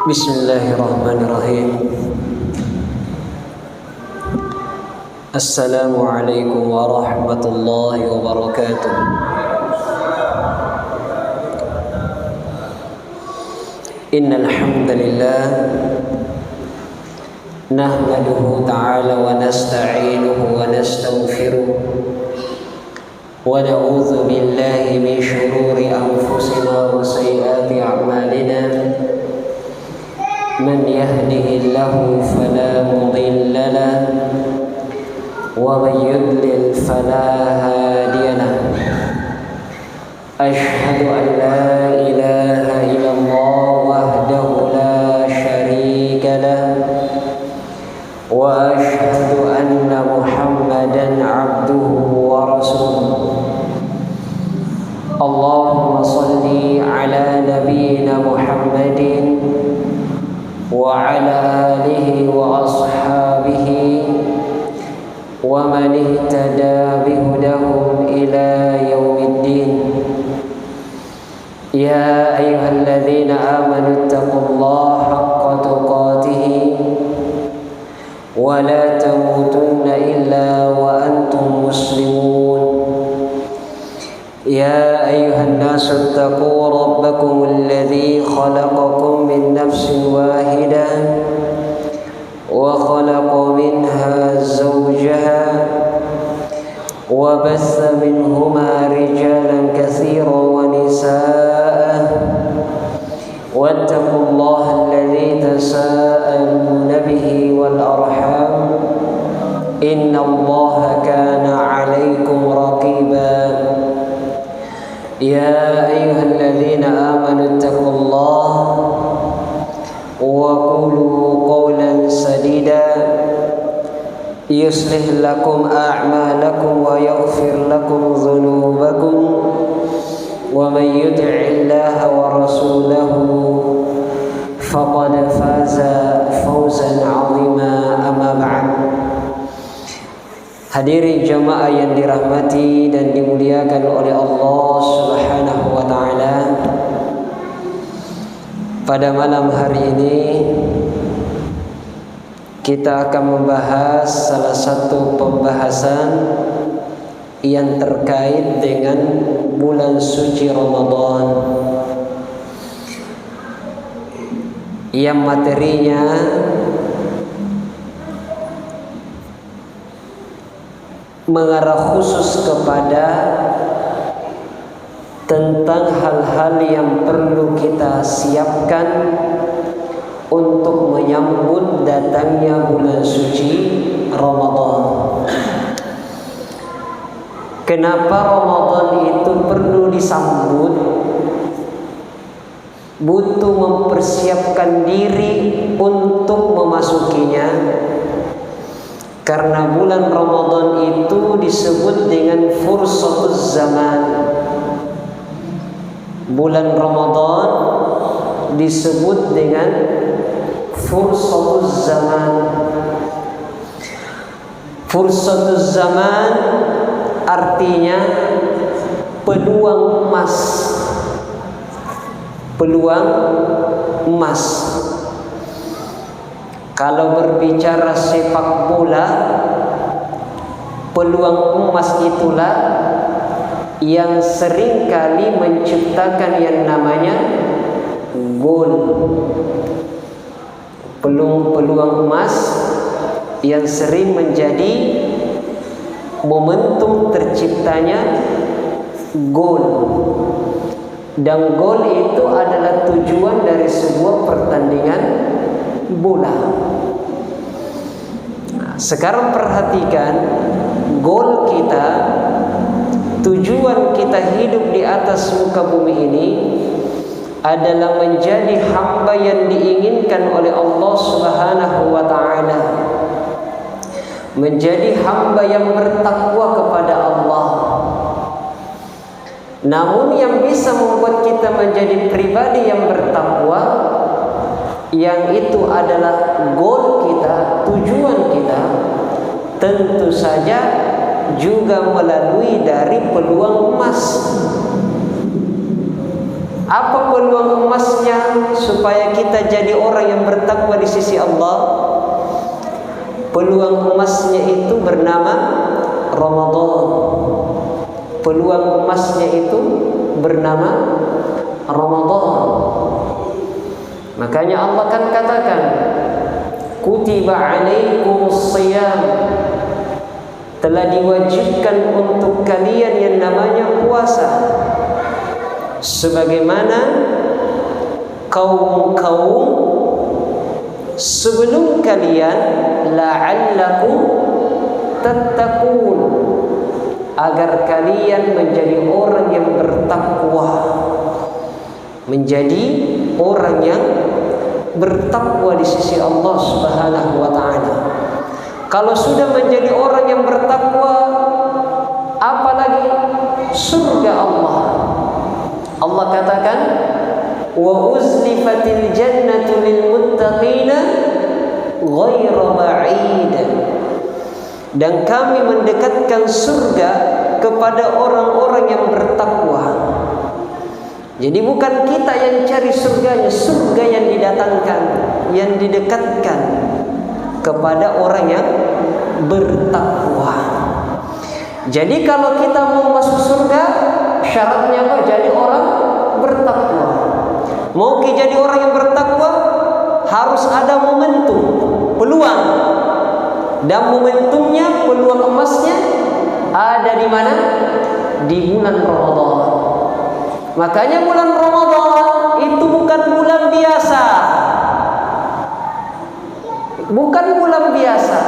Bismillahirrahmanirrahim. Assalamualaikum warahmatullahi wabarakatuh. Innal hamdalillah nahmaduhu ta'ala wa nasta'inuhu wa nastaghfiruh wa na'udzu billahi min shururi anfusina wa sayyiati a'malina. من يهده الله فلا مضل له ومن يضلل فلا هادي له أشهد أن لا إله إلا الله وحده لا شريك له وأشهد أن محمدا عبده ورسوله اللهم صل على نبينا محمد وعلى آله وأصحابه ومن اهتدى بهداهم إلى يوم الدين. يا أيها الذين آمنوا اتقوا الله حق تقاته ولا تموتن إلا وأنتم مسلمون. يا أيها الناس اتقوا ربكم الذي خلقكم من نفس واحدة وخلق منها زوجها وبث منهما رجالا كثيرا ونساء واتقوا الله الذي تساءلون به والأرحام إن الله كان عليكم رقيبا. يا أيها الذين آمنوا اتقوا الله وقولوا قولا سديدا يصلح لكم أعمالكم ويغفر لكم ذنوبكم ومن يطع الله ورسوله فقد فاز فوزا عظيما. أما بعد. Hadirin jamaah yang dirahmati dan dimuliakan oleh Allah Subhanahu wa taala. Pada malam hari ini kita akan membahas salah satu pembahasan yang terkait dengan bulan suci Ramadan, yang materinya mengarah khusus kepada tentang hal-hal yang perlu kita siapkan untuk menyambut datangnya bulan suci Ramadan. Kenapa Ramadan itu perlu disambut? Butuh mempersiapkan diri untuk memasukinya. Karena bulan Ramadan itu disebut dengan fursatuz zaman. Bulan Ramadan disebut dengan fursatuz zaman. Fursatuz zaman artinya peluang emas. Peluang emas. Kalau berbicara sepak bola, peluang emas itulah yang sering kali menciptakan yang namanya gol. Peluang emas yang sering menjadi momentum terciptanya gol. Dan gol itu adalah tujuan dari sebuah pertandingan bola. Sekarang perhatikan, gol kita, tujuan kita hidup di atas muka bumi ini adalah menjadi hamba yang diinginkan oleh Allah Subhanahu wa taala. Menjadi hamba yang bertakwa kepada Allah. Namun yang bisa membuat kita menjadi pribadi yang bertakwa, yang itu adalah goal kita, tujuan kita, tentu saja juga melalui dari peluang emas. Apa peluang emasnya? supaya kita jadi orang yang bertakwa di sisi Allah, peluang emasnya itu bernama Ramadan. Peluang emasnya itu bernama Ramadan. Makanya Allah kan katakan, kutiba alaikumus shiyam, telah diwajibkan untuk kalian yang namanya puasa, sebagaimana kaum-kaum sebelum kalian, la'allakum tattaqun, agar kalian menjadi orang yang bertakwa, menjadi orang yang bertakwa di sisi Allah Subhanahu wa taala. Kalau sudah menjadi orang yang bertakwa, apalagi surga Allah. Allah katakan, wa uzlifatil jannatu lil muttaqina ghairu ba'id, dan kami mendekatkan surga kepada orang-orang yang bertakwa. Jadi bukan kita yang cari surganya, surga yang didatangkan, yang didekatkan kepada orang yang bertakwa. Jadi kalau kita mau masuk surga, syaratnya apa? Jadi orang bertakwa. Mau jadi orang yang bertakwa, harus ada momentum, peluang. Dan momentumnya, peluang emasnya ada di mana? Di bulan Ramadan. Makanya bulan Ramadan itu bukan bulan biasa. Bukan bulan biasa,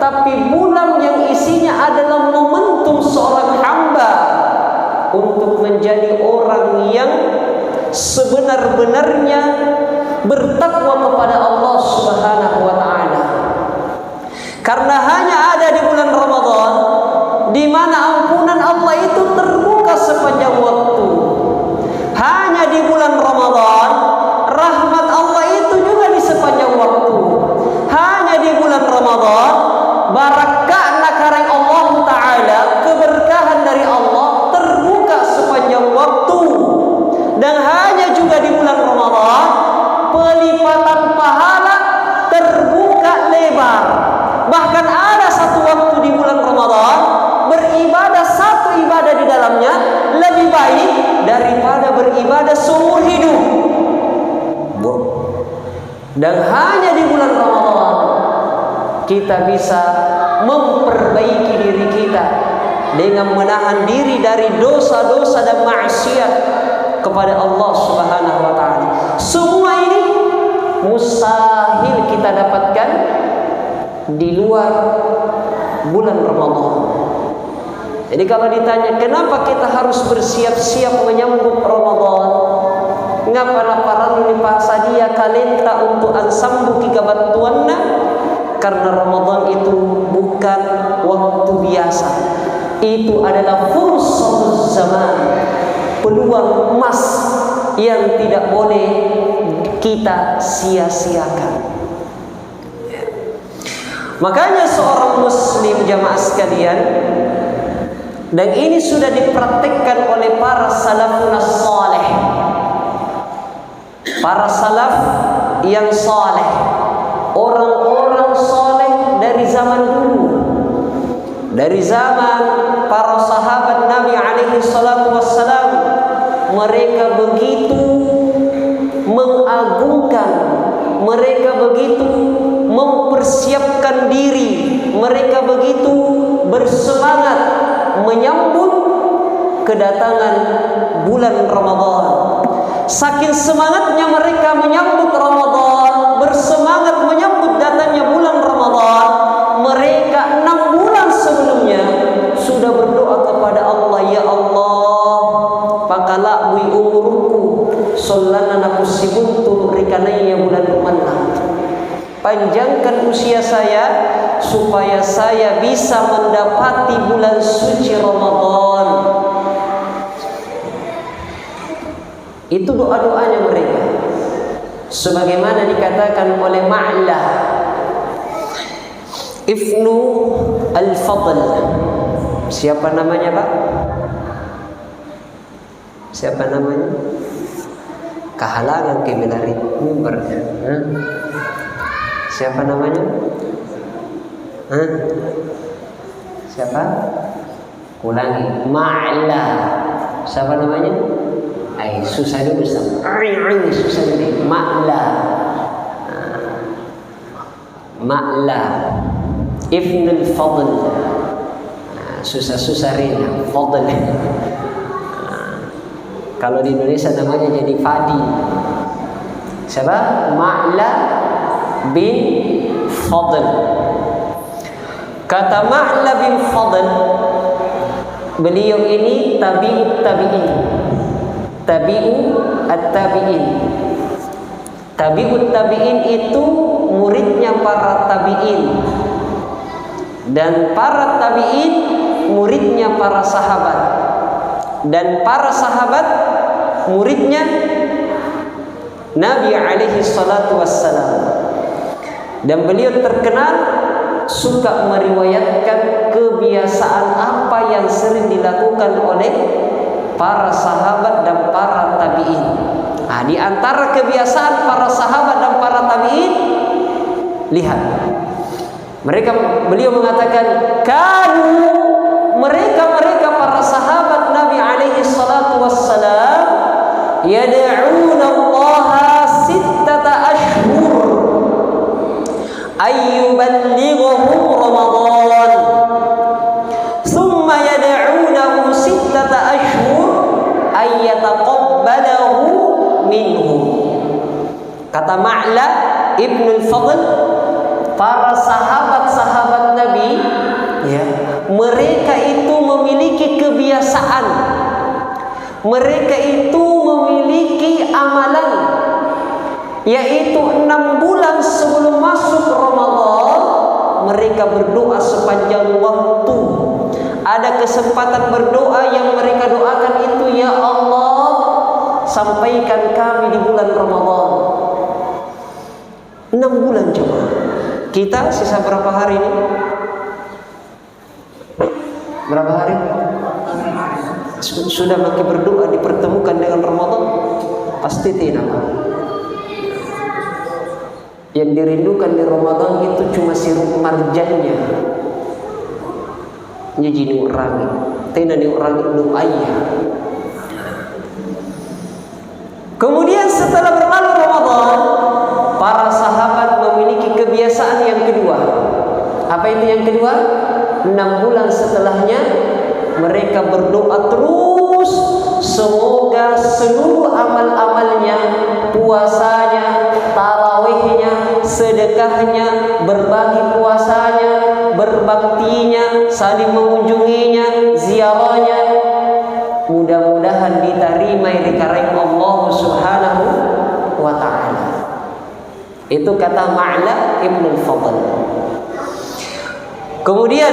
tapi bulan yang isinya adalah momentum seorang hamba untuk menjadi orang yang sebenar-benarnya bertakwa kepada Allah Subhanahu wa taala. Karena hanya ada di bulan Ramadan di mana ampunan Allah itu terbuka sepanjang waktu. Hanya di bulan Ramadan rahmat Allah itu juga di sepanjang waktu. Hanya di bulan Ramadan barakahna kareng Allah taala, keberkahan dari Allah terbuka sepanjang waktu. Dan hanya juga di bulan Ramadan pelipatan pahala terbuka lebar. Bahkan ada satu waktu di bulan Ramadan beribadah satu ibadah di dalamnya lebih baik daripada beribadah seumur hidup. Dan hanya di bulan Ramadan kita bisa memperbaiki diri kita dengan menahan diri dari dosa-dosa dan maksiat kepada Allah Subhanahu wa taala. Semua ini mustahil kita dapatkan di luar bulan Ramadan. Jadi kalau ditanya kenapa kita harus bersiap-siap menyambut Ramadan, ngapa paralu ni pasadia kalenta untuk ansambu kigabantuanna? Karena Ramadan itu bukan waktu biasa. Itu adalah fursatul zaman, peluang emas yang tidak boleh kita sia-siakan. Makanya seorang muslim jamaah sekalian, dan ini sudah dipraktikkan oleh para salafun saleh, para salaf yang saleh, orang-orang saleh dari zaman dulu, dari zaman para sahabat Nabi alaihi salatu wassalam. Mereka begitu mengagungkan, mereka begitu mempersiapkan diri, mereka begitu bersemangat menyambut kedatangan bulan Ramadan. Saking semangatnya mereka menyambut Ramadan, bersemangat menyambut datangnya bulan Ramadan, mereka 6 bulan sebelumnya sudah berdoa kepada Allah, ya Allah, pakala bui umurku solana nakusibuntu rikanaya bulan Ramadan. Panjangkan usia saya supaya saya bisa mendapati bulan suci Ramadan. Itu doa-doanya mereka. Sebagaimana dikatakan oleh Ma'lah Ibnu Al-Fadl. Siapa namanya, Pak? Siapa namanya? kehalangan kebelari mimbar. Siapa namanya? Siapa? Ulangi. Ma'la. Siapa namanya? Susah dulu Ustaz. Susah dulu. Ma'la. Ma'la Ibnul Fadl. Susah-susah Rina. Fadl. Kalau di Indonesia namanya jadi Fadi. Siapa? Ma'la bin Fadl. Kata Ma'la bin Fadl, beliau ini tabi'ut tabi'in. Tabi'ut at-tabi'in. Tabi'ut tabi'in itu muridnya para tabi'in. Dan para tabi'in muridnya para sahabat. Dan para sahabat muridnya Nabi alaihi salatu wassalam. Dan beliau terkenal suka meriwayatkan kebiasaan apa yang sering dilakukan oleh para sahabat dan para tabi'in. Di antara kebiasaan para sahabat dan para tabi'in, lihat, beliau mengatakan, mereka para sahabat Nabi alaihi salatu wassalam yad'una Allah sittata ashhur ayyuballighahum Ramadan, thumma yad'unahu sittata ashhur ayyataqabbalahu minhum. Kata Ma'la Ibnul Fadl, para sahabat-sahabat Nabi, ya, mereka itu memiliki kebiasaan, mereka itu memiliki amalan, yaitu 6 bulan sebelum masuk Ramadan mereka berdoa sepanjang waktu. Ada kesempatan berdoa yang mereka doakan itu, ya Allah, sampaikan kami di bulan Ramadan. 6 bulan coba. Kita sisa berapa hari ini? Berapa hari? Sudah makin berdoa dipertemukan dengan Ramadan? Pasti tidak. Yang dirindukan di Ramadan itu cuma sirup marjannya. Jadi urangi, tena urangi doanya. Kemudian setelah berlalu Ramadan, para sahabat memiliki kebiasaan yang kedua. Apa itu yang kedua? 6 bulan setelahnya mereka berdoa terus, semoga seluruh amal-amalnya, puasanya, tarawihnya, sedekahnya, berbagi puasanya, berbaktinya, saling mengunjunginya, ziarahnya, mudah-mudahan diterima dikarenakan Allah Subhanahu wa ta'ala. Itu kata Ma'la Ibnul Fadl. Kemudian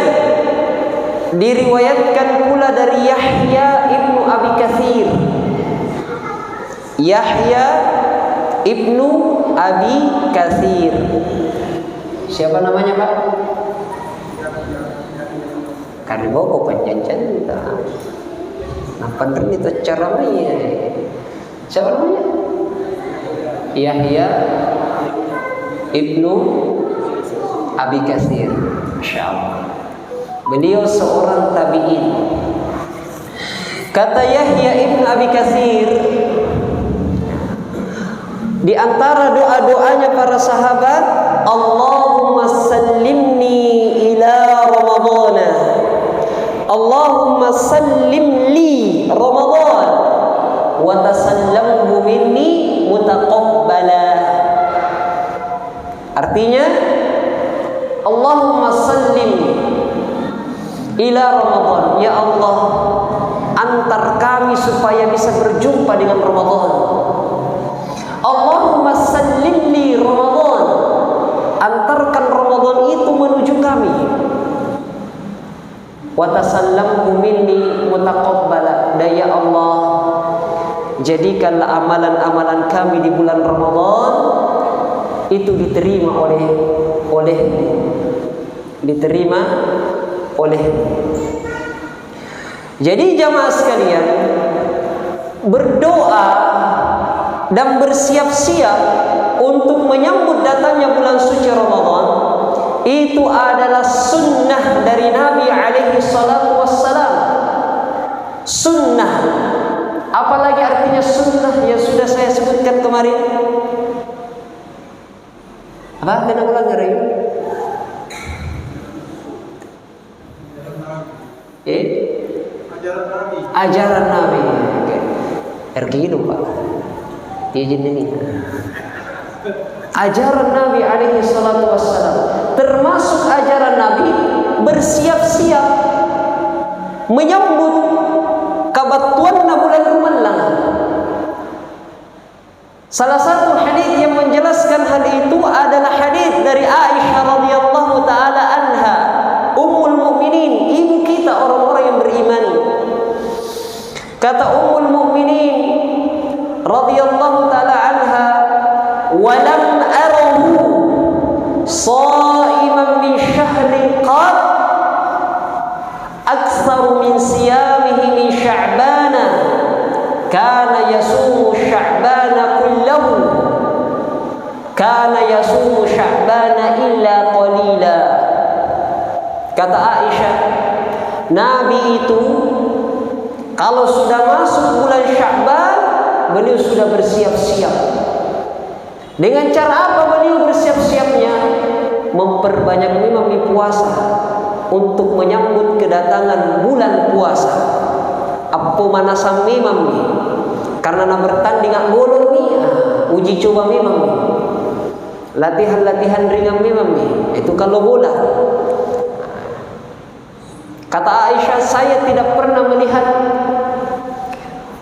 diriwayatkan pula dari Yahya Ibnu Abi Katsir. Yahya Ibnu Abi Katsir. Siapa namanya, Pak? Karena kok panjangan kita. Apa itu caranya? Siapa namanya? Yahya Ibnu Abi Katsir. Masya Allah. Beliau seorang tabi'in. Kata Yahya Ibnu Abi Katsir, di antara doa-doanya para sahabat, Allahumma sallimni ila Ramadana, Allahumma sallim li Ramadan wa tasallamhu minni mutaqabbala. Artinya, Allahumma sallim ila Ramadan, ya Allah, antar kami supaya bisa berjumpa dengan Ramadan. Allahumma sallim li Ramadan, antarkan Ramadan itu menuju kami. Wa tasallamhu minni mutaqabbala, dan ya Allah, jadikanlah amalan-amalan kami di bulan Ramadan itu diterima oleh. Jadi jamaah sekalian, berdoa dan bersiap-siap untuk menyambut datangnya bulan suci Ramadan, itu adalah sunnah dari Nabi alaihi salatu wassalam. Sunnah, apalagi artinya sunnah yang sudah saya sebutkan kemarin. Apa? Kena ulang ngeri? Ajaran Nabi. RKI lupa. Izin ini. Ajaran Nabi alaihi salatu wassalam. Termasuk ajaran Nabi bersiap-siap menyambut kabatuanna bulan Ramadan. Salah satu hadis yang menjelaskan hal itu adalah hadis dari Aisyah radhiyallahu taala anha, ummul mukminin, ibu kita orang-orang yang beriman. Kata ummul mukminin radhiyallahu taala anha, "Walam arahu shaiman min syahrin qad aktsar min siyamihi min sya'bana kana yasumu sya'bana kullahu kana yasumu sya'bana illa qalila." Kata Aisyah, Nabi itu kalau sudah masuk bulan Sya'ban, beliau sudah bersiap-siap. Dengan cara apa beliau bersiap-siapnya? Memperbanyak memang puasa untuk menyambut kedatangan bulan puasa. Apa manasam memang ni? Karena nak bertanding ak bolong ni, uji coba memang ni. Latihan-latihan ringan memang ni. Itu kalau bola. Kata Aisyah, saya tidak pernah melihat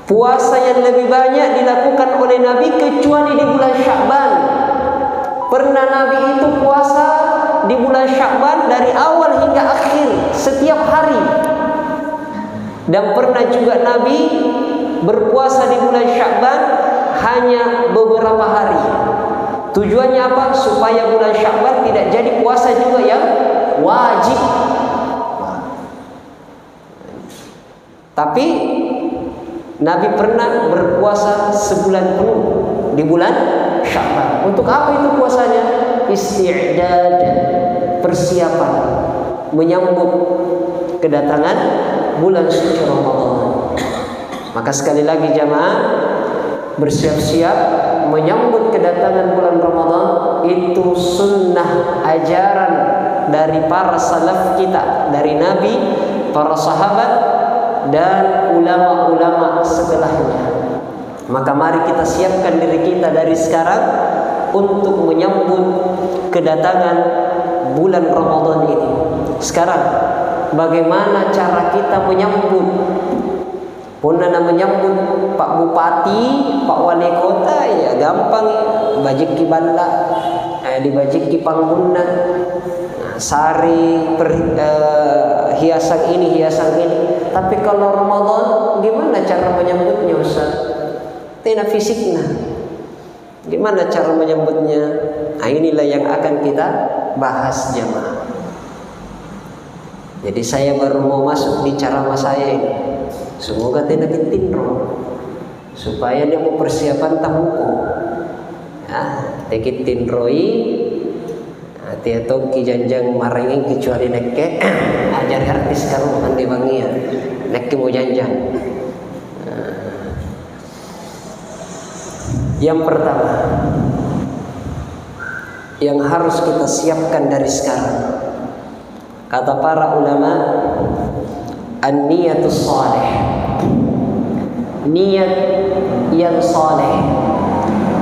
puasa yang lebih banyak dilakukan oleh Nabi kecuali di bulan Sya'ban. Pernah Nabi itu puasa di bulan Sya'ban dari awal hingga akhir setiap hari. Dan pernah juga Nabi berpuasa di bulan Sya'ban hanya beberapa hari. Tujuannya apa? Supaya bulan Sya'ban tidak jadi puasa juga yang wajib. Tapi Nabi pernah berpuasa sebulan penuh di bulan Sya'ban. Untuk apa itu puasanya? Isti'dad, persiapan menyambut kedatangan bulan suci Ramadan. Maka sekali lagi jamaah, bersiap-siap menyambut kedatangan bulan Ramadan itu sunnah ajaran dari para salaf kita, dari Nabi, para sahabat dan ulama-ulama setelahnya. Maka mari kita siapkan diri kita dari sekarang untuk menyambut kedatangan bulan Ramadan ini. Sekarang bagaimana cara kita menyambut? Punana menyambut Pak Bupati, Pak Wali Kota, ya gampang, bajik ki balla, dibajik ki pangguna, sari hiasan ini hiasan ini. Tapi kalau Ramadan gimana cara menyambutnya Ustaz? Tina fisiknya. Gimana cara menyambutnya? Nah, inilah yang akan kita bahas jemaah. Jadi saya baru mau masuk di ceramah saya ini. Semoga tidak kitindro supaya dia mau persiapan tamuku. Ya, tekitindroi tia toki janjang marengeng kecuali nekke ajar artis kalau mandi bangia nekke mau janjang. Yang pertama yang harus kita siapkan dari sekarang, kata para ulama, an-niyatus salih, niat yang saleh,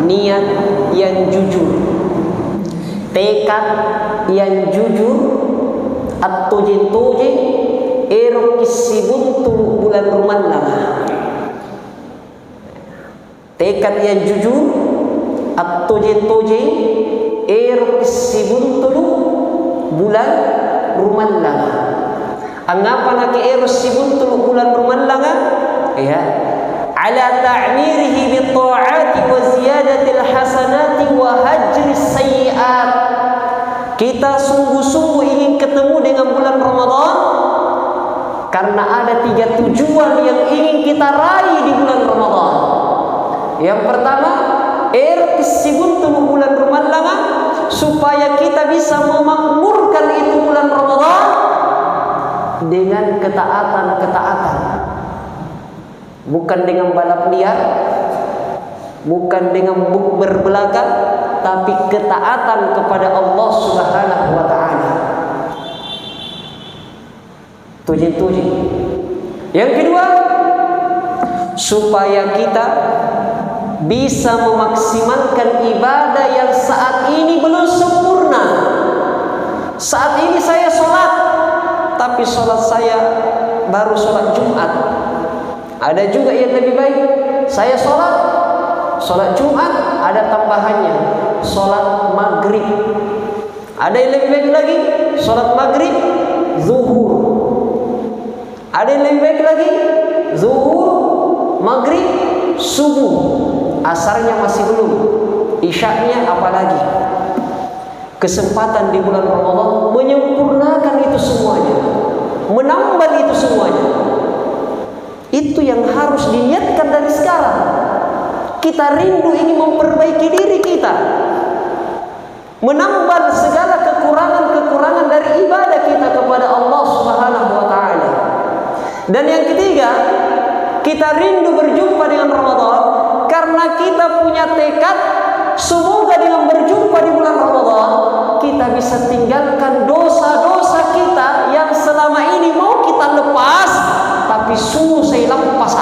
niat yang jujur, tekad yang jujur, at-tujin-tujin erokisibuntul bulan Ramadan. Tekad yang jujur, at-tujin-tujin erokisibuntul bulan Ramadan. Anggapan lagi erokisibuntul bulan Ramadan, ya, ala ta'mirihi bi ta'ati wa ziyadatil hasanati wa hajris sayyi'at. Kita sungguh-sungguh ingin ketemu dengan bulan Ramadan karena ada 3 tujuan yang ingin kita raih di bulan Ramadan. Yang pertama, sibuntu bulan Ramadan supaya kita bisa memakmurkan itu bulan Ramadan dengan ketaatan-ketaatan, bukan dengan balap liar, bukan dengan bukber belaka, tapi ketaatan kepada Allah Subhanahu wa taala. Tujuh. Yang kedua, supaya kita bisa memaksimalkan ibadah yang saat ini belum sempurna. Saat ini saya sholat, tapi sholat saya baru sholat Jumat. Ada juga yang lebih baik, saya sholat Jumat, ada tambahannya sholat maghrib. Ada yang lebih baik lagi, sholat maghrib zuhur. Ada yang lebih baik lagi, zuhur maghrib subuh. Asarnya masih belum, isyaknya apalagi. Kesempatan di bulan Ramadan menyempurnakan itu semuanya, menambah itu semuanya. Itu yang harus diniatkan dari sekarang. Kita rindu ingin memperbaiki diri kita, menambah segala kekurangan-kekurangan dari ibadah kita kepada Allah Subhanahu wa taala. Dan yang ketiga, kita rindu berjumpa dengan Ramadan karena kita punya tekad semoga dengan berjumpa di bulan Ramadan kita bisa tinggalkan dosa-dosa kita yang selama ini mau kita lepas tapi sungguh saya lepas.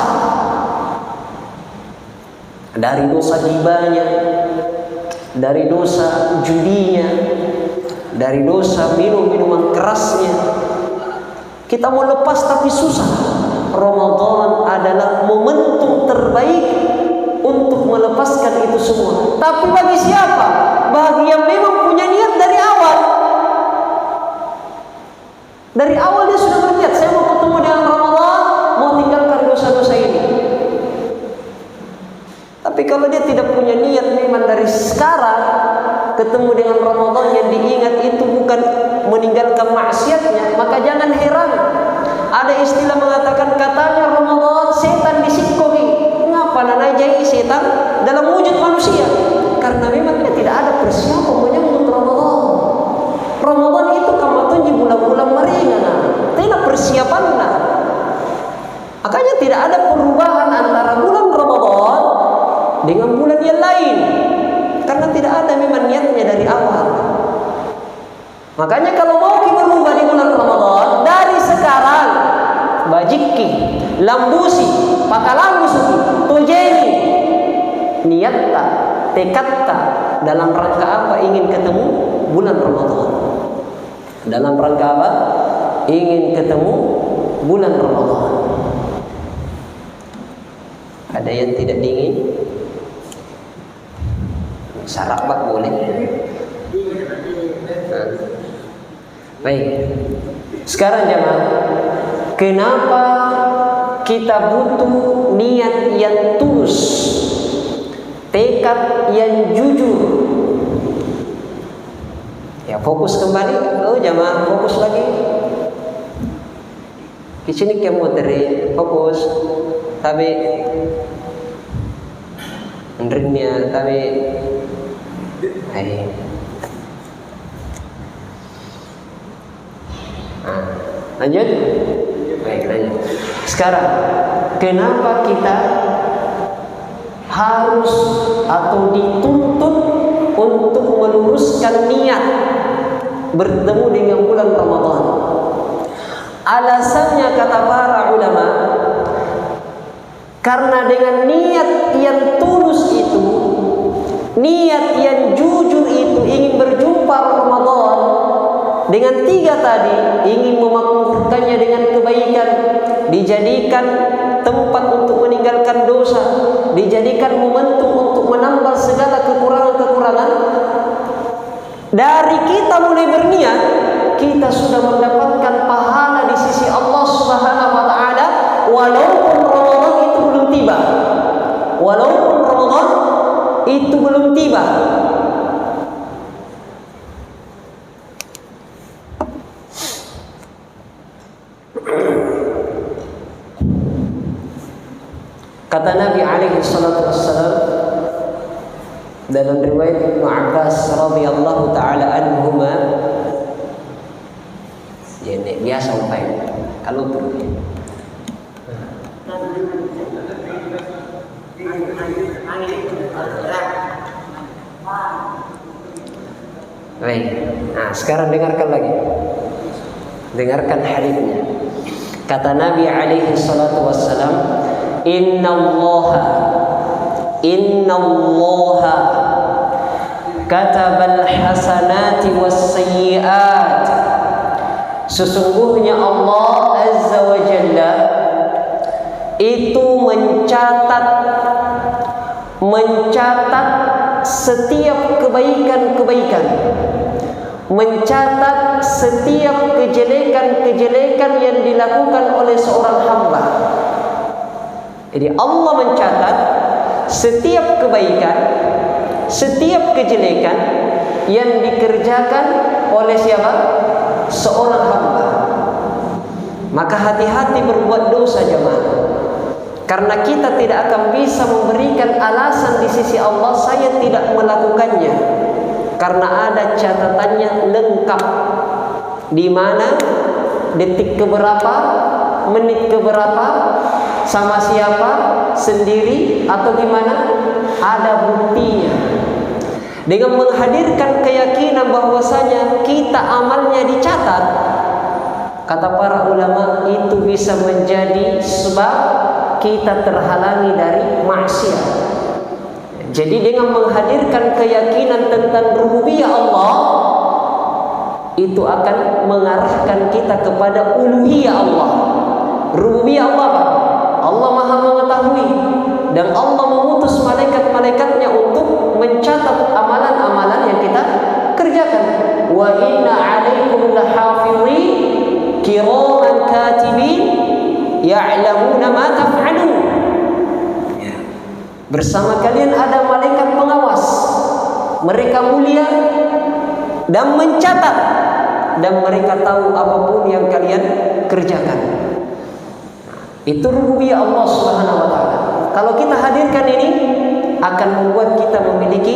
Dari dosa gibahnya, dari dosa judinya, dari dosa minuman kerasnya, kita mau lepas tapi susah. Ramadan adalah momentum terbaik untuk melepaskan itu semua. Tapi bagi siapa? Bagi yang memang punya niat dari awal. Dari awal dia sudah berniat, saya mau ketemu dengan Ramadan, mau tinggalkan dosa-dosa ini. Tapi kalau dia tidak punya niat memang dari sekarang ketemu dengan Ramadan, yang diingat itu bukan meninggalkan maksiatnya, maka jangan heran. Ada istilah mengatakan katanya Ramadan setan disikoi. Ngapa nanajai setan dalam wujud manusia? Karena memang dia tidak ada persiapan menyambut Ramadan. Ramadan itu kamatun di bulan-bulan meringan, tidak persiapan. Makanya tidak ada perubahan antara bulan Ramadan dengan bulan yang lain, karena tidak ada memang niatnya dari awal. Makanya kalau mau kita berubah di bulan Ramadan dari sekarang, bajiki, lambusi, pakalambusi, tujeni, niatta, tekatta, dalam rangka apa ingin ketemu bulan Ramadan? Dalam rangka apa ingin ketemu bulan Ramadan? Ada yang tidak dingin? Sarabak boleh. Baik. Sekarang jemaah, kenapa kita butuh niat yang tulus, tekad yang jujur? Ya, fokus kembali. Oh jemaah, fokus lagi. Di sini kamu fokus. Tapi ndringnya tapi lanjut. Baik, lanjut. Sekarang kenapa kita harus atau dituntut untuk meluruskan niat bertemu dengan bulan Ramadan? Alasannya kata para ulama, karena dengan niat yang tulus itu, niat yang jujur itu, ingin berjumpa Ramadan dengan tiga tadi, ingin memakmurkannya dengan kebaikan, dijadikan tempat untuk meninggalkan dosa, dijadikan momentum untuk menambal segala kekurangan-kekurangan. Dari kita mulai berniat, kita sudah mendapatkan pahala di sisi Allah Subhanahu wa taala, walaupun Ramadan itu belum tiba. Walaupun Ramadan itu belum tiba. Kata Nabi alaihi salatu wassalam, Dalam riwayat Ibnu Abbas radhiyallahu taala anhuma, ya nek biasa upai kalau perlu. Baik. Nah, sekarang dengarkan lagi. Dengarkan hadisnya. Kata Nabi alaihi salatu wassalam, Inna Allah katabal hasanati was sayyiat. Sesungguhnya Allah azza wa jalla itu mencatat setiap kebaikan-kebaikan, mencatat setiap kejelekan-kejelekan yang dilakukan oleh seorang hamba. Jadi Allah mencatat setiap kebaikan, setiap kejelekan yang dikerjakan oleh siapa? Seorang hamba. Maka hati-hati berbuat dosa jemaah. Karena kita tidak akan bisa memberikan alasan di sisi Allah saya tidak melakukannya. Karena ada catatannya lengkap. Di mana, detik keberapa, menit keberapa, sama siapa, sendiri atau gimana, ada buktinya. Dengan menghadirkan keyakinan bahwasanya kita amalnya dicatat, kata para ulama itu bisa menjadi sebab kita terhalangi dari maksiat. Jadi dengan menghadirkan keyakinan tentang rububiyah Allah, itu akan mengarahkan kita kepada uluhiyah Allah. Rububiyah Allah apa? Allah Maha mengetahui dan Allah mengutus malaikat-malaikatnya untuk mencatat amalan-amalan yang kita kerjakan. Wa inna 'alaikum lahafizin kiraman katibin ya'lamuna ma taf'alun. Bersama kalian ada malaikat pengawas. Mereka mulia dan mencatat, dan mereka tahu apapun yang kalian kerjakan. Itu rububiyah Allah Subhanahu wa taala. Kalau kita hadirkan ini akan membuat kita memiliki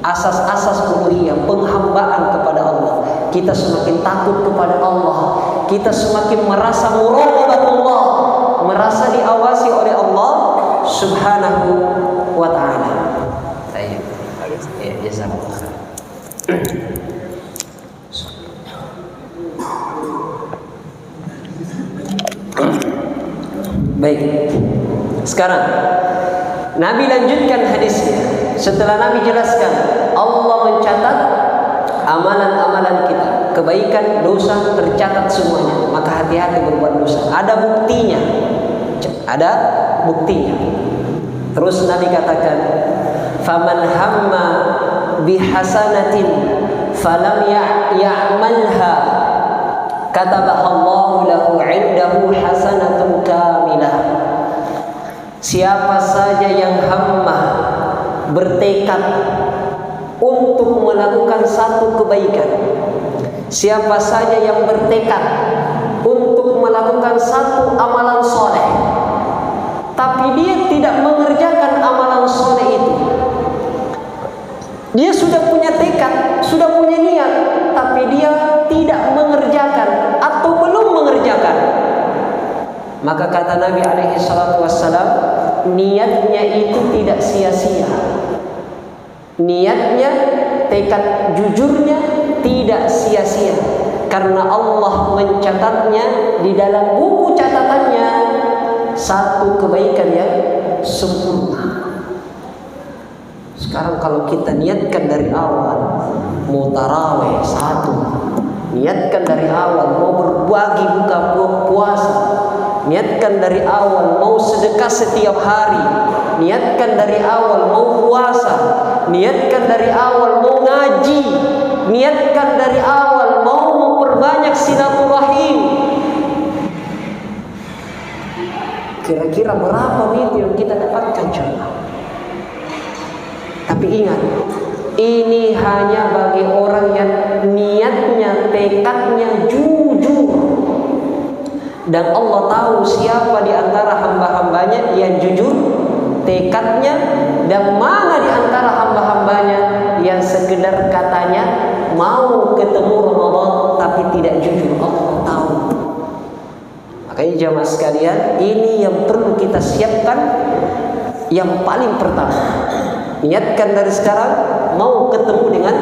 asas-asas uluhiyah, penghambaan kepada Allah. Kita semakin takut kepada Allah. Kita semakin merasa muraqabatullah, merasa diawasi oleh Allah Subhanahu wa taala. Baik. Ya, jazakallah. Baik. Sekarang Nabi lanjutkan hadisnya. Setelah Nabi jelaskan Allah mencatat amalan-amalan kita, kebaikan, dosa tercatat semuanya, maka hati-hati berbuat dosa. Ada buktinya. Ada buktinya. Terus Nabi katakan, "Faman hamma bihasanatin falam ya'malha katabaha Allahu lahu 'indahu hasanatun kamilah." Siapa saja yang hamma, bertekad untuk melakukan satu kebaikan, siapa saja yang bertekad untuk melakukan satu amalan soleh, tapi dia tidak mengerjakan amalan soleh itu, dia sudah punya tekad, sudah punya niat, tapi dia tidak mengerjakan atau belum mengerjakan, maka kata Nabi alaihi salatu wassalam, niatnya itu tidak sia-sia. Niatnya, tekad jujurnya tidak sia-sia, karena Allah mencatatnya di dalam buku catatannya satu kebaikan yang sempurna. Sekarang kalau kita niatkan dari awal mau tarawih satu, niatkan dari awal mau berbagi buka puasa, niatkan dari awal mau sedekah setiap hari, niatkan dari awal mau puasa, niatkan dari awal mau ngaji, niatkan dari awal mau memperbanyak silaturahim. Kira-kira berapa itu yang kita dapatkan jemaah? Tapi ingat, ini hanya bagi orang yang niatnya, tekadnya jujur. Dan Allah tahu siapa di antara hamba-hambanya yang jujur tekadnya, dan mana di antara hamba-hamba jamaah sekalian, ini yang perlu kita siapkan yang paling pertama. Niatkan dari sekarang mau ketemu dengan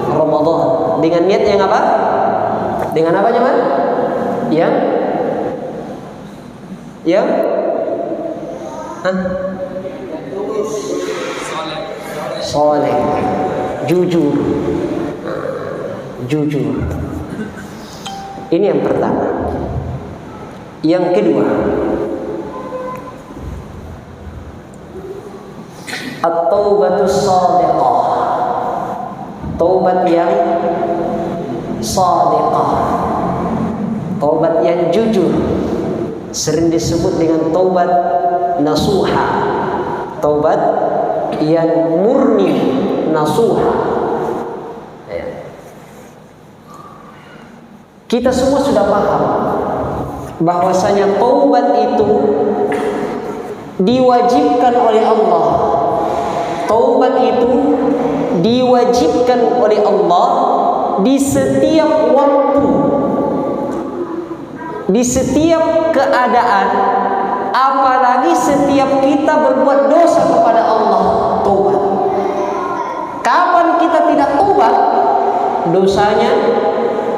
Ramadan. Dengan niat yang apa? Dengan apa jemaah? Yang soleh, jujur. Ini yang pertama. Yang kedua, at-taubatus shadiqah. Taubat yang shadiqah. Taubat yang jujur. Sering disebut dengan taubat nasuha. Taubat yang murni, nasuha. Kita semua sudah paham bahwasanya taubat itu diwajibkan oleh Allah. Taubat itu diwajibkan oleh Allah di setiap waktu, di setiap keadaan, apalagi setiap kita berbuat dosa kepada Allah. Taubat. Kapan kita tidak taubat, dosanya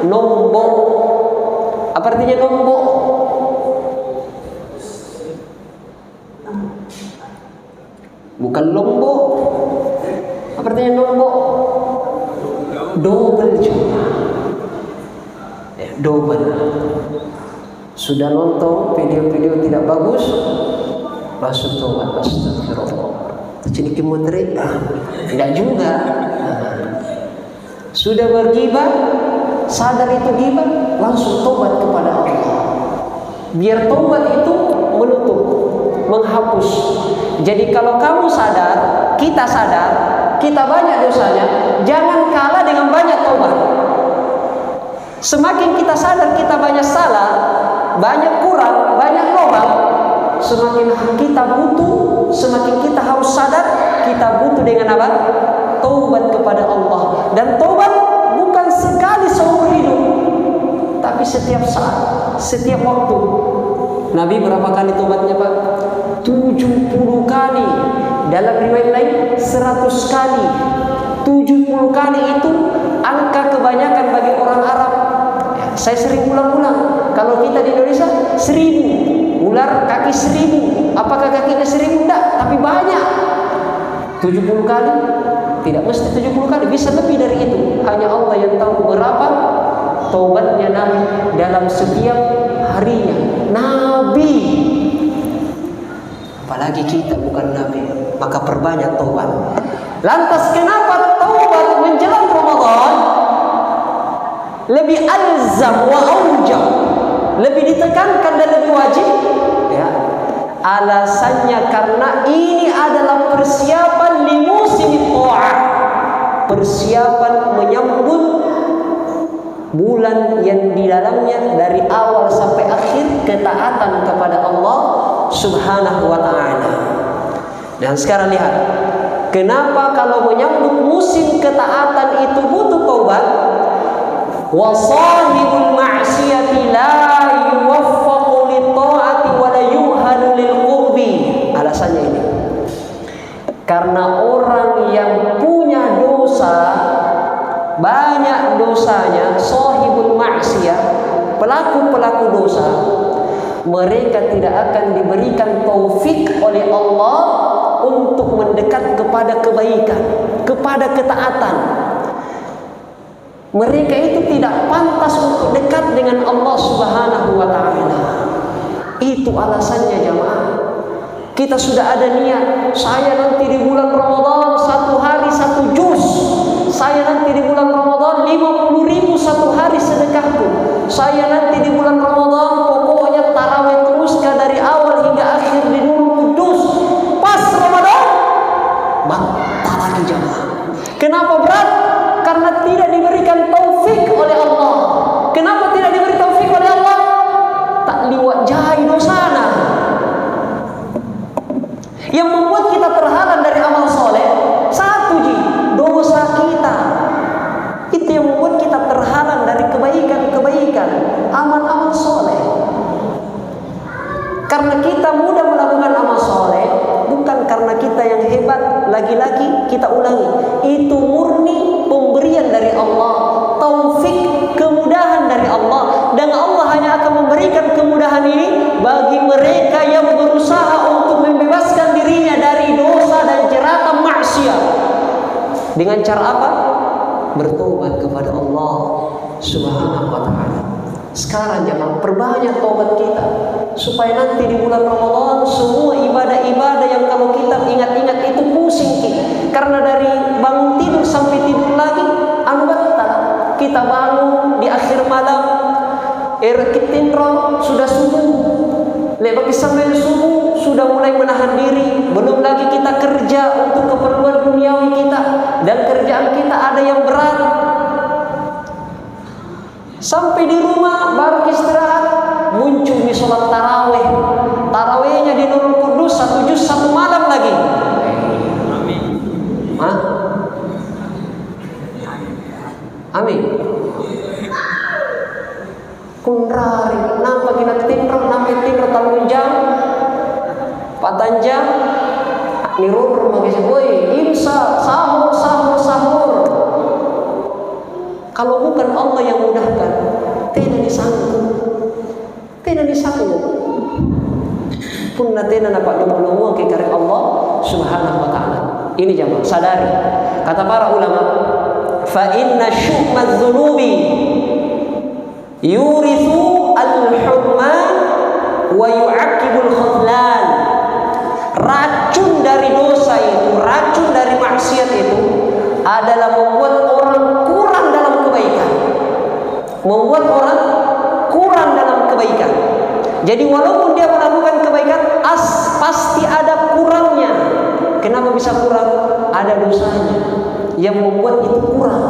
nombok. Apa artinya nombok? Bukan lombok. Apa artinya nombok? Double juga. Double. Sudah nonton video-video tidak bagus, masuk taubat, astagfirullah. Jadi kemutri? Tidak juga. Sudah bergibah, sadar itu gibah, langsung tobat kepada Allah. Biar tobat itu menutup, menghapus. Jadi kalau kamu sadar, kita banyak dosanya, jangan kalah dengan banyak tobat. Semakin kita sadar kita banyak salah, banyak kurang, banyak lubang, semakin kita butuh, semakin kita harus sadar kita butuh dengan apa? Taubat kepada Allah. Dan taubat bukan sekali seumur hidup, tapi setiap saat, setiap waktu. Nabi berapa kali taubatnya Pak? 70 kali. Dalam riwayat lain 100 kali. 70 kali itu angka kebanyakan bagi orang Arab. Saya sering ulang-ulang. Kalau kita di Indonesia 1000. Ular kaki 1000. Apakah kakinya 1000? Tidak, tapi banyak. 70 kali. Tidak mesti 70 kali, bisa lebih dari itu. Hanya Allah yang tahu berapa taubatnya Nabi dalam setiap harinya. Nabi, apalagi kita bukan Nabi, maka perbanyak taubat. Lantas kenapa taubat menjelang Ramadan lebih alzam wa aujab, lebih ditekankan dan lebih wajib? Ya, alasannya karena ini adalah persiapan li musim ta'ah, persiapan menyambut bulan yang di dalamnya dari awal sampai akhir ketaatan kepada Allah Subhanahu wa ta'ala. Dan sekarang lihat, kenapa kalau menyambut musim ketaatan itu butuh taubat? Wa sahibul ma'siyati la yuwaffaqu lit-ta'ati wa la yuhadu lil-qurbi. Alasannya ini, karena orang yang punya dosa, banyak dosanya, sahibul ma'siyah, pelaku-pelaku dosa, mereka tidak akan diberikan taufik oleh Allah untuk mendekat kepada kebaikan, kepada ketaatan. Mereka itu tidak pantas untuk dekat dengan Allah Subhanahu wa ta'ala. Itu alasannya jamaah. Kita sudah ada niat, saya nanti di bulan Ramadan 1 hari 1 juz. Saya nanti di bulan Ramadan 50.000 1 hari sedekahku. Saya nanti di bulan Ramadan pokoknya tarawih teruskan dari awal hingga akhir di Nurul Qudus. Pas Ramadan batal lagi jamaah. Kenapa berat? Karena tidak diberikan taufik oleh Allah. Kenapa tidak diberi taufik oleh Allah? Tak liwat jahil dosana. Yang membuat kita terhalang dari amal soleh, satu dosa kita. Itu yang membuat kita terhalang dari kebaikan-kebaikan, amal-amal soleh. kita mudah melakukan amal soleh, bukan karena kita yang hebat, lagi-lagi kita ulangi, itu murni pemberian dari Allah, taufik, kemudahan dari Allah, dan Allah hanya akan memberikan kemudahan ini bagi mereka yang berusaha untuk membebaskan dirinya dari dosa dan jeratan maksiat. Dengan cara apa? Bertobat kepada Allah Subhanahu wa ta'ala. Sekarang jangan perbanyak tobat kita, supaya nanti di bulan Ramadan semua ibadah-ibadah yang kalau kita ingat-ingat itu pusing kita. Karena dari bangun tidur sampai tidur lagi, kita bangun di akhir malam, kita sudah subuh, lebih sampai subuh sudah mulai menahan diri. Belum lagi kita kerja untuk keperluan duniawi kita, dan kerjaan kita ada yang berat. Sampai di rumah baru istirahat, muncul di sholat taraweh. Tarawehnya di Nurul Qudus 1 juz 1 malam lagi. Hah? Amin. Kunrari, nampak kita timro, nampak timro tanggung jam, patanjang, nirur magisi boy, imsa, sahur. Kalau bukan Allah yang mudahkan, tidak disanggup. Pun natena dapat lumulungu ke karek Allah Subhanahu wa ta'ala. Ini jamaah, sadari. Kata para ulama, fa inna syu'maz dzunubi yurithu al-hurman wa yu'aqibul khudlan. Racun dari dosa itu, racun dari maksiat itu adalah membuat orang kurang dalam kebaikan. Jadi walaupun dia melakukan kebaikan, pasti ada kurangnya. Kenapa bisa kurang? Ada dosanya yang membuat itu kurang.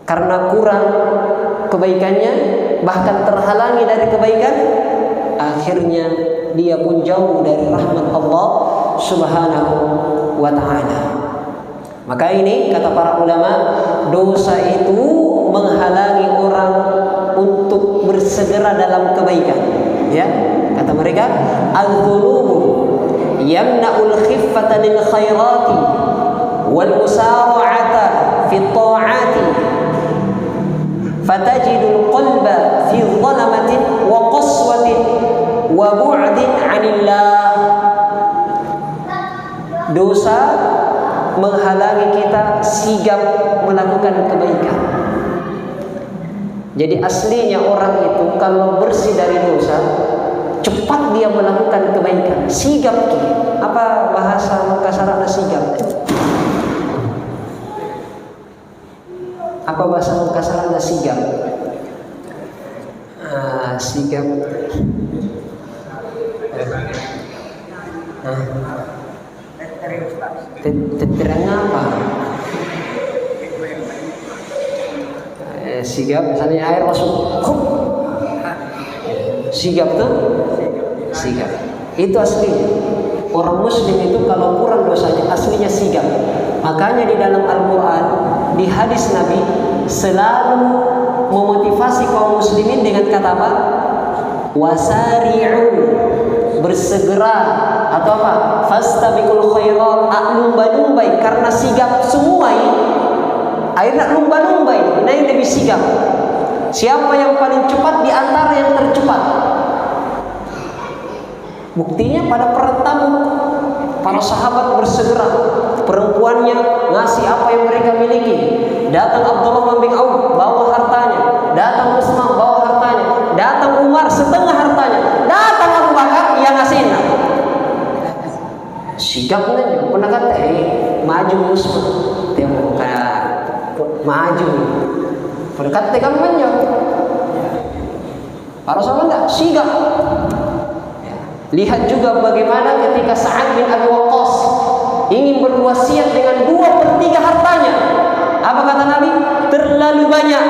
Karena kurang kebaikannya, bahkan terhalangi dari kebaikan, akhirnya dia pun jauh dari rahmat Allah Subhanahu wa ta'ala. Maka ini kata para ulama, dosa itu menghalangi orang untuk bersegera dalam kebaikan. Ya, kata mereka, al-dhunubu yamna'ul khiffata lil khairati wal musara'ata fi ta'ati fatajidul qalba fi dhalamatin wa qaswatin wa bu'din 'anillah. Dosa menghalangi kita sigap melakukan kebaikan. Jadi aslinya orang itu kalau bersih dari dosa, cepat dia melakukan kebaikan. Sigap ki. Apa bahasa kasarana sigap? Apa bahasa kasarana sigap? Sigap. Terang apa? Sigap, misalnya air masuk, sigap tuh, sigap. Itu aslinya. Orang Muslim itu kalau kurang dosanya, aslinya sigap. Makanya di dalam Al-Quran, di hadis Nabi selalu memotivasi kaum muslimin dengan kata apa? Wasari'u, bersegera, atau apa? Fastabiqul khairat, lumba-lumbai, karena sigap semua ini. Akhirnya lumba-lumbai, nah yang lebih sigap. Siapa yang paling cepat di antara yang tercepat? Buktinya pada perang Tabuk, para sahabat bersegera, perempuannya ngasih apa yang mereka miliki. Datang Abdullah bin Auf bawa hartanya, datang Utsman bawa hartanya, datang Umar setengah hartanya, datang Abu Bakar yang ngasihnya. Sigapnya pernah kata, maju Utsman, temu maju. Berkat tekan menjauh. Para sahabat enggak sigap. Lihat juga bagaimana ketika Sa'ad bin Abi Waqqas ingin berwasiat dengan 2/3 hartanya. Apa kata Nabi? Terlalu banyak.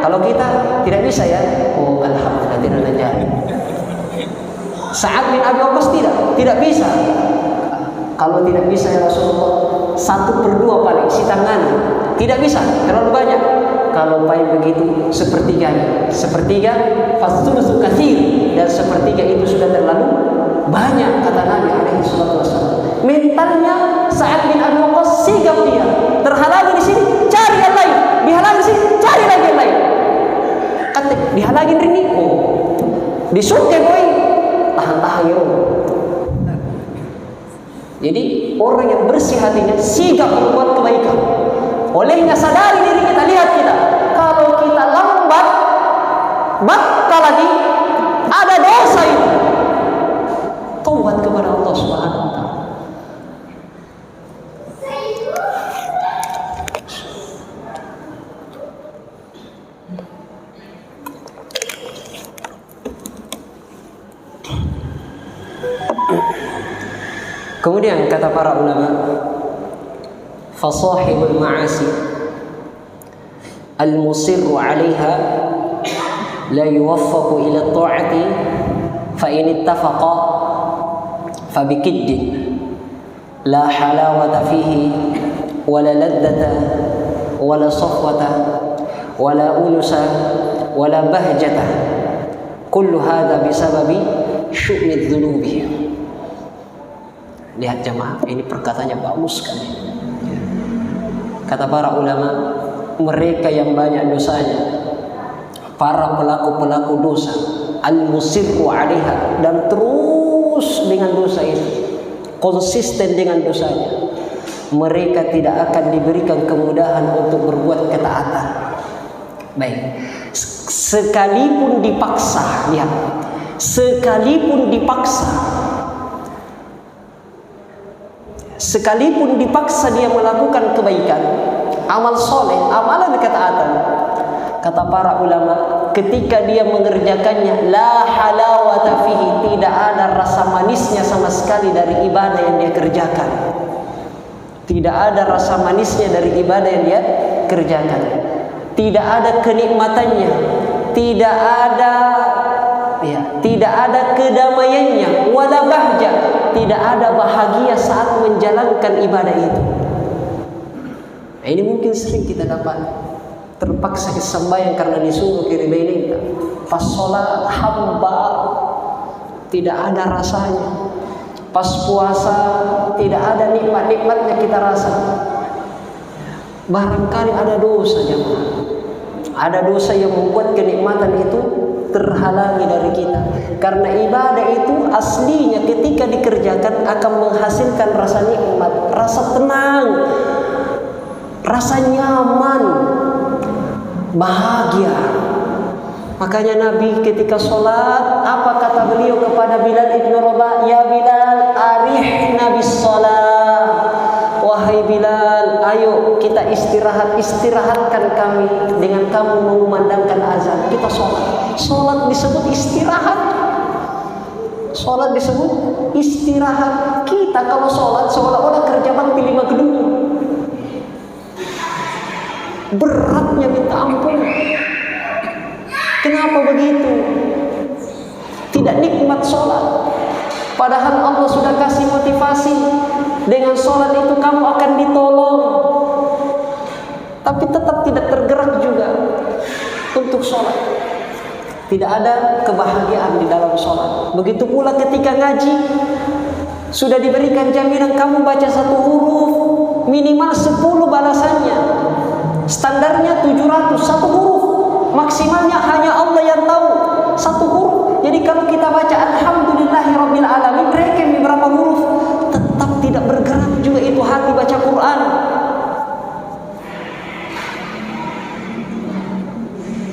Kalau kita tidak bisa ya. Oh, alhamdulillah tidak jadi. Sa'ad bin Abi Waqqas tidak bisa. Kalau tidak bisa ya Rasulullah, 1/2 paling isi tangan. Tidak bisa, terlalu banyak. Kalau pahit begitu sepertiga fasulusu katsir, dan sepertiga itu sudah terlalu banyak, kata Nabi alaihi salatu wasallam. Mentalnya Sa'ad bin Abi Waqqas sigap dia. Terhalangi di sini, cari yang lain. Dihalangi di sini, cari lagi yang lain. Kata dihalangin rini, disuke boy, tahan-tahan ya. Jadi orang yang bersih hatinya sigap berbuat kebaikan. Olehnya sadari diri kita, lihat kita. Kalau kita lambat, bakal lagi ada dosa itu. Taubat kepada Allah Subhanahu wa taala. Kemudian kata para ulama, fasahibul ma'asi al-musirru 'alaiha la yuwaffaqu ila ta'ati fa in ittafaqa fa bikiddin la halawata fihi wala laddata wala safwata wala unusa wala bahjata, kullu hadha bisababi syu'mi dzunubi. Lihat jemaah, ini perkataannya bagus sekali. Kata para ulama, mereka yang banyak dosanya, para pelaku-pelaku dosa, al-musirru 'alaiha, dan terus dengan dosa itu, konsisten dengan dosanya, mereka tidak akan diberikan kemudahan untuk berbuat ketaatan. Baik, sekalipun dipaksa, lihat, sekalipun dipaksa dia melakukan kebaikan, amal soleh, amalan ketaatan, kata para ulama, ketika dia mengerjakannya, la halawata fihi, tidak ada rasa manisnya sama sekali dari ibadah yang dia kerjakan. Tidak ada rasa manisnya dari ibadah yang dia kerjakan. Tidak ada kenikmatannya, tidak ada kedamaiannya, wala bahja, tidak ada bahagia saat menjalankan ibadah itu. Nah, ini mungkin sering kita dapat, terpaksa sembahyang karena disuruh kiri ini. Pas sholat hamba tidak ada rasanya, pas puasa tidak ada nikmat-nikmatnya kita rasa. Barangkali ada dosa jemaah, ada dosa yang membuat kenikmatan itu terhalangi dari kita. Karena ibadah itu aslinya ketika dikerjakan akan menghasilkan rasa nikmat, rasa tenang, rasa nyaman, bahagia. Makanya Nabi ketika sholat, apa kata beliau kepada Bilal ibn Rabah? Ya Bilal, arihna bis sholat. Wahai Bilal, ayo kita istirahatkan kami dengan kamu mengumandangkan azan. Kita sholat. Sholat disebut istirahat. Sholat disebut istirahat. Kita kalau sholat seolah-olah kerja bakti 5 gedung. Beratnya minta ampun. Kenapa begitu? Tidak nikmat sholat. Padahal Allah sudah kasih motivasi. Dengan sholat itu kamu akan ditolong. Tapi tetap tidak tergerak juga untuk sholat. Tidak ada kebahagiaan di dalam sholat. Begitu pula ketika ngaji, sudah diberikan jaminan kamu baca 1 huruf, minimal 10 balasannya. Standarnya 700, 1 huruf. Maksimalnya hanya Allah yang tahu, 1 huruf. Jadi kalau kita baca Alhamdulillahirabbil alamin, rekem berapa huruf, tetap tidak bergerak juga itu hati baca Quran.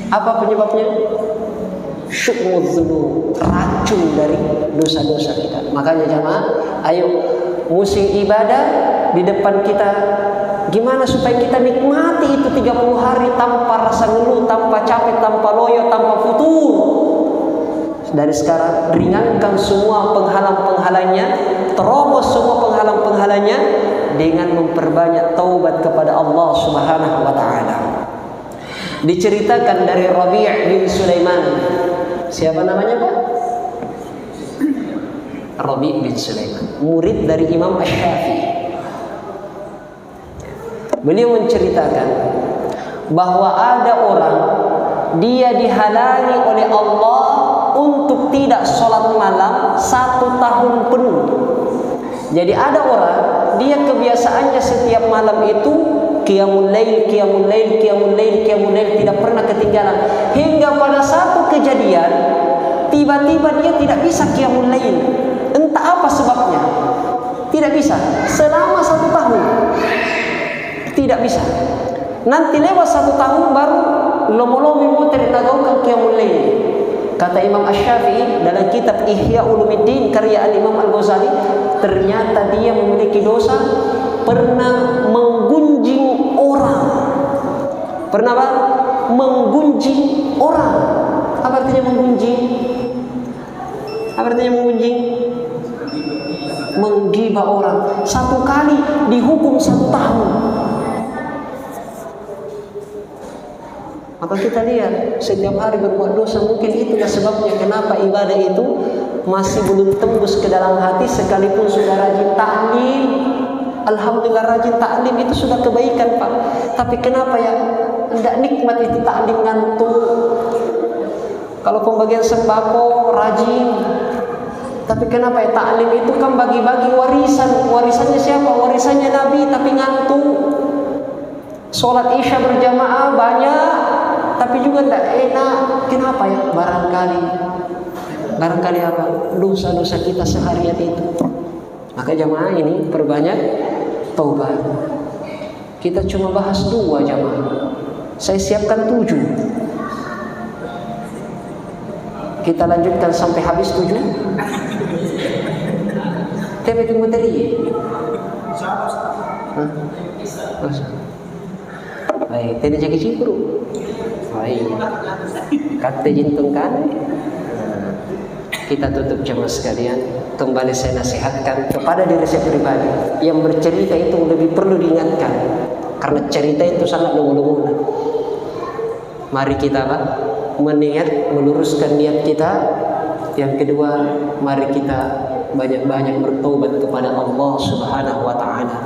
Apa penyebabnya? Syu'mudzunub, racun dari dosa-dosa kita. Makanya jamaah, ayo musim ibadah di depan kita. Gimana supaya kita nikmati itu 30 hari tanpa rasa ngeluh, tanpa capek, tanpa loyo, tanpa futur. Dari sekarang ringankan semua penghalang-penghalangnya, terobos semua penghalang-penghalangnya dengan memperbanyak taubat kepada Allah Subhanahu wa taala. Diceritakan dari Rabi' bin Sulaiman. Siapa namanya, Pak? Rabi' bin Sulaiman, murid dari Imam Asy-Syafi'i. Beliau menceritakan bahwa ada orang dia dihalangi oleh Allah untuk tidak sholat malam 1 tahun penuh. Jadi ada orang dia kebiasaannya setiap malam itu qiyamul lail, qiyamul lail, qiyamul lail, qiyamul lail, tidak pernah ketinggalan. Hingga pada satu kejadian tiba-tiba dia tidak bisa qiyamul lail. Entah apa sebabnya. Tidak bisa selama 1 tahun. Tidak bisa. Nanti lewat 1 tahun baru lomo-lomo muter nagaukan qiyamul lail. Kata Imam Asy-Syafi'i dalam kitab Ihya Ulumuddin karya Imam Al-Ghazali, ternyata dia memiliki dosa pernah menggunjing orang. Pernah apa? Menggunjing orang. Apa artinya menggunjing? Apa artinya menggunjing? Menggibah orang. 1 kali dihukum 1 tahun. Maka kita lihat setiap hari berbuat dosa, mungkin itulah sebabnya kenapa ibadah itu masih belum tembus ke dalam hati sekalipun sudah rajin taklim. Alhamdulillah rajin taklim itu sudah kebaikan, Pak. Tapi kenapa ya tidak nikmat itu taklim, ngantuk. Kalau pembagian sembako rajin. Tapi kenapa ya taklim itu kan bagi-bagi warisan. Warisannya siapa? Warisannya Nabi, tapi ngantuk. Sholat Isya berjamaah banyak, tapi juga tidak enak. Kenapa ya? Barangkali apa? Dosa-dosa kita seharian itu. Maka jamaah ini perbanyak taubat. Kita cuma bahas 2 jamaah. Saya siapkan 7. Kita lanjutkan sampai habis 7. Tapi tunggu tadi. Baik, tidak jadi cipru. Baik, kata jintungkan. Kita tutup jemaah sekalian. Kembali saya nasihatkan kepada diri saya pribadi, yang bercerita itu lebih perlu diingatkan, karena cerita itu sangat lungu-lungu. Mari kita meniat, meluruskan niat kita. Yang kedua, mari kita banyak-banyak bertobat kepada Allah Subhanahu wa taala.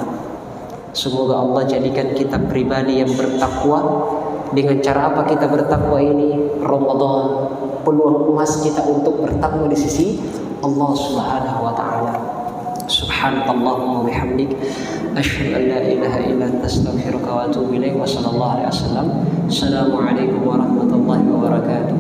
Semoga Allah jadikan kita pribadi yang bertakwa. Dengan cara apa kita bertakwa ini? Ramadan, peluang emas kita untuk bertakwa di sisi Allah Subhanahu wa taala. Subhanakallahumma wa bihamdik, asyhadu an la ilaha illa anta, astaghfiruka wa atubu ilaik. Wa sallallahu alaihi wasallam. Assalamualaikum warahmatullahi wabarakatuh.